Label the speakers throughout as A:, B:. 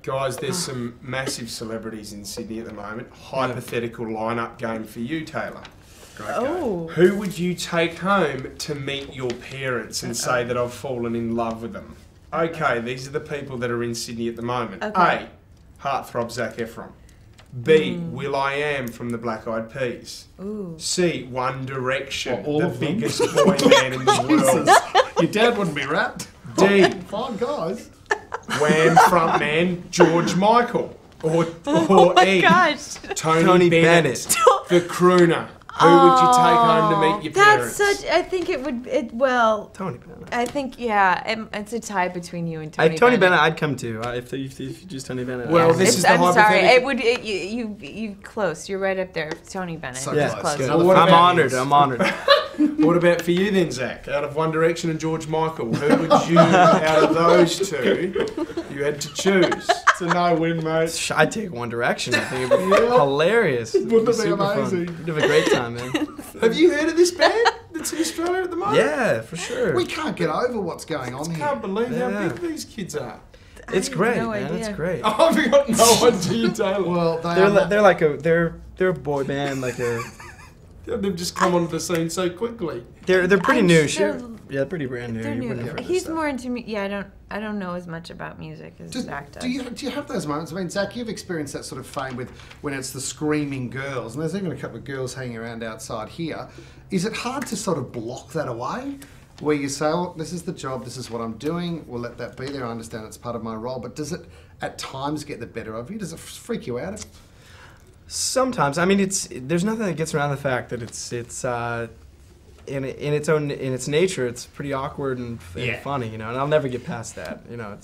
A: Guys, there's some massive celebrities in Sydney at the moment. Hypothetical lineup game for you, Taylor. Great game. Who would you take home to meet your parents and say that I've fallen in love with them? Okay, these are the people that are in Sydney at the moment. A, heartthrob Zac Efron. B, Will.i.am from the Black Eyed Peas. C, One Direction, the biggest boy band in the world.
B: Your dad wouldn't be wrapped.
A: D,
B: Fine guys.
A: Wham frontman George Michael. Or E, Tony Bennett, the crooner. Who would you take home to meet your parents?
C: I think it would,
D: Tony Bennett.
C: I think, it's a tie between you and Tony Bennett.
D: Tony Bennett, I'd come to, if you choose Tony Bennett.
A: Well, this is the hypothetical.
C: I'm sorry, you close, you're right up there with Tony Bennett.
B: So
C: close.
A: Well,
D: I'm honored.
A: What about for you then, Zach? Out of One Direction and George Michael, who would you, out of those two, you had to choose? It's a no-win, mate.
D: I'd take One Direction. I think it'd be hilarious.
B: Wouldn't it be
D: super
B: amazing?
D: Fun. You'd have a great time, man.
A: Have you heard of this band that's in Australia at the moment?
D: Yeah, for sure.
B: We can't get over what's going on
A: I
B: here.
A: can't believe how big these kids are.
D: It's great,
C: no
D: man.
C: idea.
D: It's great.
A: I've got no idea, Taylor.
B: Well,
D: they're a boy band,
A: They've just come onto the scene so quickly.
D: they're pretty new.
C: They're
D: pretty brand new.
C: They're
D: You
C: new.
D: wouldn't have heard of
C: He's
D: this stuff.
C: more into me. Yeah, I don't know as much about music as Zach does.
B: Do you have those moments? I mean, Zach, you've experienced that sort of fame with when it's the screaming girls, and there's even a couple of girls hanging around outside here. Is it hard to sort of block that away? Where you say, oh, this is the job, this is what I'm doing, we'll let that be there, I understand it's part of my role, but does it at times get the better of you? Does it freak you out?
D: Sometimes. I mean, there's nothing that gets around the fact that it's in its nature, it's pretty awkward and funny, you know. And I'll never get past that, you know.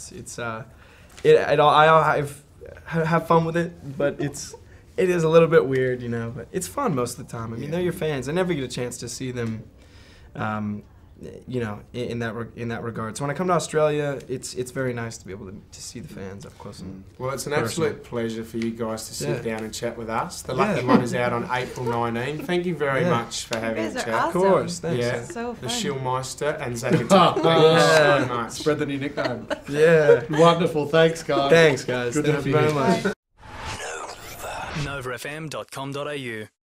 D: I have fun with it, but it is a little bit weird, you know. But it's fun most of the time. I mean, they're your fans. I never get a chance to see them, you know, in that regard. So when I come to Australia, it's very nice to be able to see the fans up close. And
A: well, it's an absolute pleasure for you guys to sit down and chat with us. The lucky one is out on April 19. Thank you very much for having a chat.
C: Awesome.
D: Of course, thanks.
A: Yeah,
C: so fun.
A: The Schillmeister and Zac Efron. Thank you so much.
B: Spread the new nickname.
D: Yeah.
B: Wonderful. Thanks, guys.
D: Thanks, guys.
B: Good to
D: Thank
B: have
D: you
B: you
D: very
B: here.
D: much.
E: NovaFM.com.au